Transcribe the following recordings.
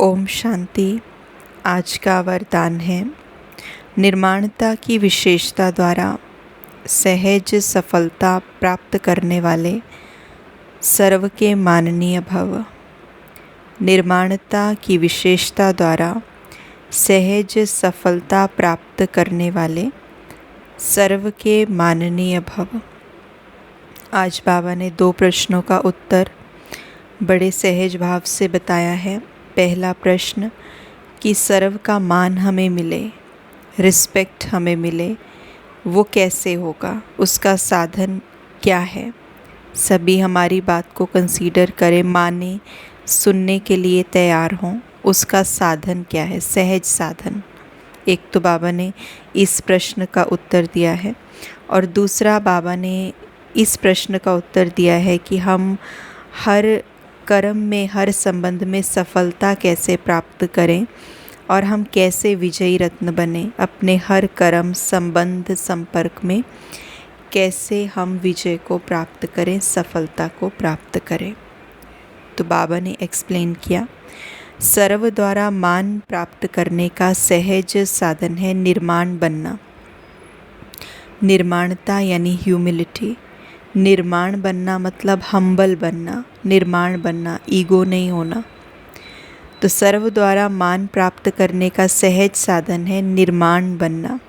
ओम शांति। आज का वरदान है, निर्माणता की विशेषता द्वारा सहज सफलता प्राप्त करने वाले सर्व के माननीय भव। निर्माणता की विशेषता द्वारा सहज सफलता प्राप्त करने वाले सर्व के माननीय भव। आज बाबा ने 2 प्रश्नों का उत्तर बड़े सहज भाव से बताया है। पहला प्रश्न कि सर्व का मान हमें मिले, रिस्पेक्ट हमें मिले, वो कैसे होगा, उसका साधन क्या है। सभी हमारी बात को कंसीडर करें, माने, सुनने के लिए तैयार हों, उसका साधन क्या है, सहज साधन। एक तो बाबा ने इस प्रश्न का उत्तर दिया है और दूसरा बाबा ने इस प्रश्न का उत्तर दिया है कि हम हर कर्म में, हर संबंध में सफलता कैसे प्राप्त करें और हम कैसे विजयी रत्न बने। अपने हर कर्म, संबंध, संपर्क में कैसे हम विजय को प्राप्त करें, सफलता को प्राप्त करें। तो बाबा ने एक्सप्लेन किया, सर्व द्वारा मान प्राप्त करने का सहज साधन है निर्माण बनना। निर्माणता यानी ह्यूमिलिटी। निर्माण बनना मतलब हम्बल बनना, निर्माण बनना, ईगो नहीं होना। तो सर्व द्वारा मान प्राप्त करने का सहज साधन है निर्माण बनना।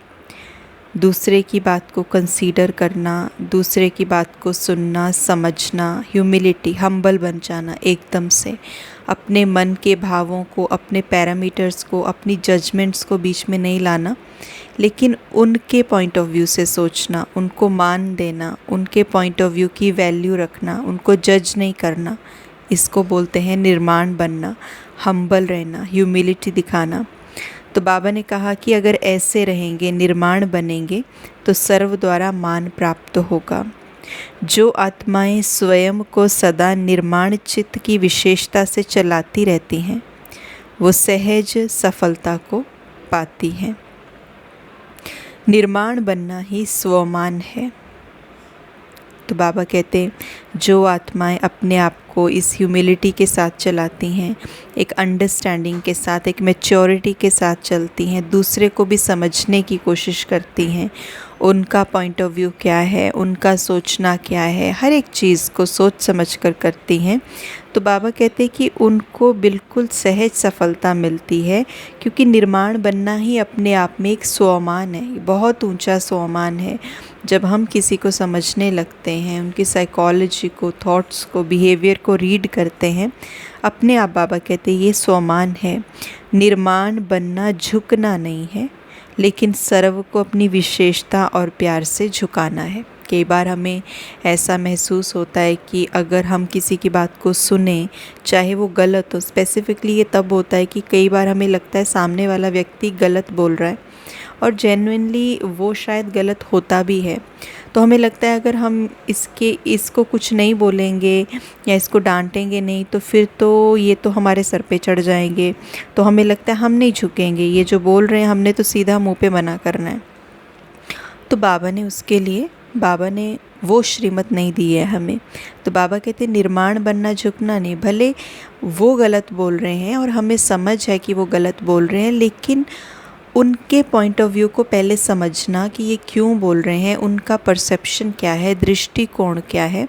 दूसरे की बात को कंसीडर करना, दूसरे की बात को सुनना, समझना, ह्यूमिलिटी, हम्बल बन जाना एकदम से। अपने मन के भावों को, अपने पैरामीटर्स को, अपनी जजमेंट्स को बीच में नहीं लाना, लेकिन उनके पॉइंट ऑफ व्यू से सोचना, उनको मान देना, उनके पॉइंट ऑफ व्यू की वैल्यू रखना, उनको जज नहीं करना। इसको बोलते हैं निर्माण बनना, हम्बल रहना, ह्यूमिलिटी दिखाना। तो बाबा ने कहा कि अगर ऐसे रहेंगे, निर्माण बनेंगे, तो सर्व द्वारा मान प्राप्त होगा। जो आत्माएं स्वयं को सदा निर्माण चित्त की विशेषता से चलाती रहती हैं, वो सहज सफलता को पाती हैं। निर्माण बनना ही स्वमान है। तो बाबा कहते हैं, जो आत्माएं अपने आप को इस ह्यूमिलिटी के साथ चलाती हैं, एक अंडरस्टैंडिंग के साथ, एक मैच्योरिटी के साथ चलती हैं, दूसरे को भी समझने की कोशिश करती हैं, उनका पॉइंट ऑफ व्यू क्या है, उनका सोचना क्या है, हर एक चीज़ को सोच समझ कर करती हैं, तो बाबा कहते हैं कि उनको बिल्कुल सहज सफलता मिलती है। क्योंकि निर्माण बनना ही अपने आप में एक स्वमान है, बहुत ऊंचा स्वमान है। जब हम किसी को समझने लगते हैं, उनकी साइकोलॉजी को, थॉट्स को, बिहेवियर को रीड करते हैं, अपने आप बाबा कहते हैं ये स्वमान है। निर्माण बनना झुकना नहीं है, लेकिन सर्व को अपनी विशेषता और प्यार से झुकाना है। कई बार हमें ऐसा महसूस होता है कि अगर हम किसी की बात को सुने, चाहे वो गलत हो, स्पेसिफिकली ये तब होता है कि कई बार हमें लगता है सामने वाला व्यक्ति गलत बोल रहा है और जेन्युइनली वो शायद गलत होता भी है। तो हमें लगता है अगर हम इसको कुछ नहीं बोलेंगे या इसको डांटेंगे नहीं, तो फिर तो ये तो हमारे सर पे चढ़ जाएंगे। तो हमें लगता है हम नहीं झुकेंगे, ये जो बोल रहे हैं हमने तो सीधा मुंह पे मना करना है। तो बाबा ने वो श्रीमत नहीं दी है हमें। तो बाबा कहते निर्माण बनना, झुकना नहीं। भले वो गलत बोल रहे हैं और हमें समझ है कि वो गलत बोल रहे हैं, लेकिन उनके पॉइंट ऑफ व्यू को पहले समझना कि ये क्यों बोल रहे हैं, उनका परसेप्शन क्या है, दृष्टिकोण क्या है,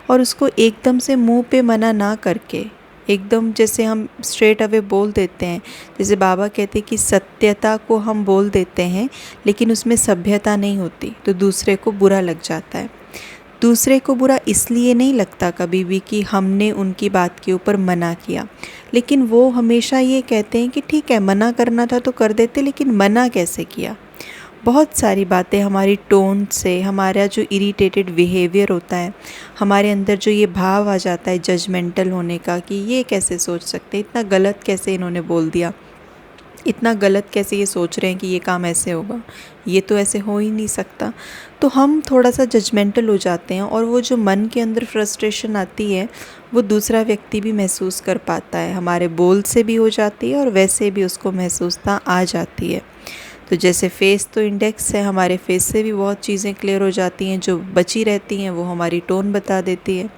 और उसको एकदम से मुंह पे मना ना करके, एकदम जैसे हम स्ट्रेट अवे बोल देते हैं। जैसे बाबा कहते हैं कि सत्यता को हम बोल देते हैं, लेकिन उसमें सभ्यता नहीं होती, तो दूसरे को बुरा लग जाता है। दूसरे को बुरा इसलिए नहीं लगता कभी भी कि हमने उनकी बात के ऊपर मना किया, लेकिन वो हमेशा ये कहते हैं कि ठीक है, मना करना था तो कर देते, लेकिन मना कैसे किया। बहुत सारी बातें हमारी टोन से, हमारा जो इरिटेटेड बिहेवियर होता है, हमारे अंदर जो ये भाव आ जाता है जजमेंटल होने का कि ये कैसे सोच सकते, इतना गलत कैसे इन्होंने बोल दिया, इतना गलत कैसे ये सोच रहे हैं कि ये काम ऐसे होगा, ये तो ऐसे हो ही नहीं सकता। तो हम थोड़ा सा जजमेंटल हो जाते हैं और वो जो मन के अंदर फ्रस्ट्रेशन आती है वो दूसरा व्यक्ति भी महसूस कर पाता है। हमारे बोल से भी हो जाती है और वैसे भी उसको महसूसता आ जाती है। तो जैसे फेस तो इंडेक्स है, हमारे फेस से भी बहुत चीज़ें क्लियर हो जाती हैं, जो बची रहती हैं वो हमारी टोन बता देती है।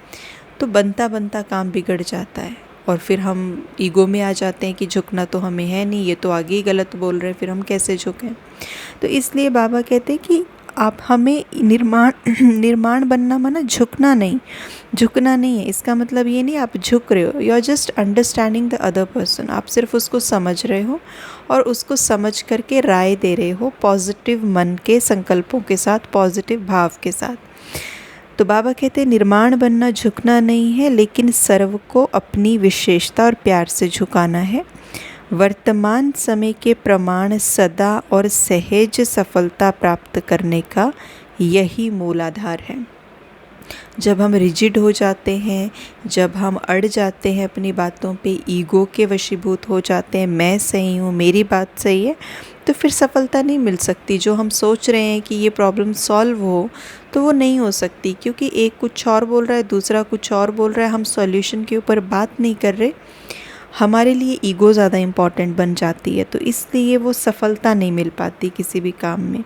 तो बनता बनता काम बिगड़ जाता है। और फिर हम ईगो में आ जाते हैं कि झुकना तो हमें है नहीं, ये तो आगे ही गलत बोल रहे हैं, फिर हम कैसे झुकें। तो इसलिए बाबा कहते हैं कि आप हमें निर्माण बनना माना झुकना नहीं, झुकना नहीं है। इसका मतलब ये नहीं आप झुक रहे हो, you are just understanding the other person. आप सिर्फ उसको समझ रहे हो और उसको समझ करके राय दे रहे हो पॉजिटिव मन के संकल्पों के साथ, पॉजिटिव भाव के साथ। तो बाबा कहते हैं निर्माण बनना झुकना नहीं है, लेकिन सर्व को अपनी विशेषता और प्यार से झुकाना है। वर्तमान समय के प्रमाण सदा और सहज सफलता प्राप्त करने का यही मूलाधार है। जब हम रिजिड हो जाते हैं, जब हम अड़ जाते हैं अपनी बातों पे, ईगो के वशीभूत हो जाते हैं, मैं सही हूँ, मेरी बात सही है, तो फिर सफलता नहीं मिल सकती। जो हम सोच रहे हैं कि ये प्रॉब्लम सॉल्व हो, तो वो नहीं हो सकती, क्योंकि एक कुछ और बोल रहा है, दूसरा कुछ और बोल रहा है, हम सॉल्यूशन के ऊपर बात नहीं कर रहे, हमारे लिए ईगो ज़्यादा इम्पॉर्टेंट बन जाती है, तो इसलिए वो सफलता नहीं मिल पाती किसी भी काम में।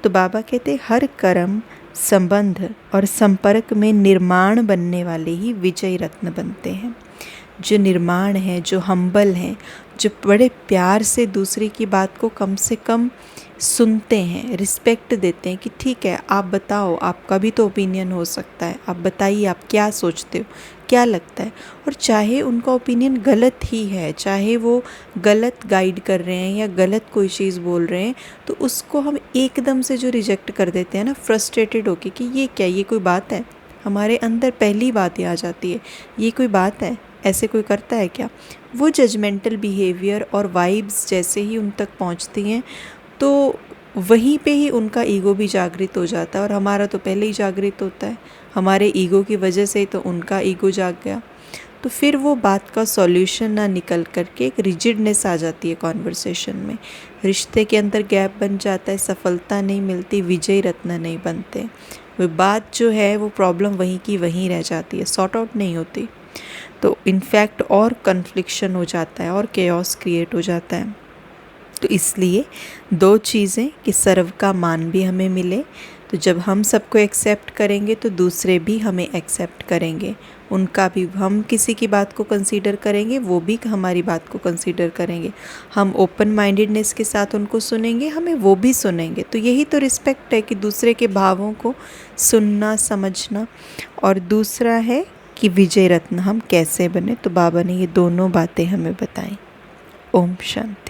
तो बाबा कहते हर कर्म, संबंध और संपर्क में निर्माण बनने वाले ही विजय रत्न बनते हैं। जो निर्माण है, जो हम्बल हैं, जो बड़े प्यार से दूसरे की बात को कम से कम सुनते हैं, रिस्पेक्ट देते हैं कि ठीक है आप बताओ, आपका भी तो ओपिनियन हो सकता है, आप बताइए आप क्या सोचते हो, क्या लगता है। और चाहे उनका ओपिनियन गलत ही है, चाहे वो गलत गाइड कर रहे हैं या गलत कोई चीज़ बोल रहे हैं, तो उसको हम एकदम से जो रिजेक्ट कर देते हैं ना, फ्रस्ट्रेटेड होके कि ये क्या, ये कोई बात है, हमारे अंदर पहली बात ये आ जाती है, ये कोई बात है, ऐसे कोई करता है क्या। वो जजमेंटल बिहेवियर और वाइब्स जैसे ही उन तक पहुंचती हैं, तो वहीं पे ही उनका ईगो भी जागृत हो जाता है, और हमारा तो पहले ही जागृत होता है। हमारे ईगो की वजह से ही तो उनका ईगो जाग गया। तो फिर वो बात का सॉल्यूशन ना निकल करके एक रिजिडनेस आ जाती है कॉन्वर्सेशन में, रिश्ते के अंदर गैप बन जाता है, सफलता नहीं मिलती, विजय रत्न नहीं बनते। वो बात जो है वो प्रॉब्लम वहीं की वहीं रह जाती है, सॉर्ट आउट नहीं होती। तो इनफैक्ट और कन्फ्लिक्शन हो जाता है और केओस क्रिएट हो जाता है। तो इसलिए दो चीज़ें कि सर्व का मान भी हमें मिले, तो जब हम सबको एक्सेप्ट करेंगे तो दूसरे भी हमें एक्सेप्ट करेंगे, उनका भी, हम किसी की बात को कंसीडर करेंगे, वो भी हमारी बात को कंसीडर करेंगे, हम ओपन माइंडेडनेस के साथ उनको सुनेंगे, हमें वो भी सुनेंगे। तो यही तो रिस्पेक्ट है कि दूसरे के भावों को सुनना, समझना। और दूसरा है कि विजय रत्न हम कैसे बने, तो बाबा ने ये दोनों बातें हमें बताई। ओम शांति।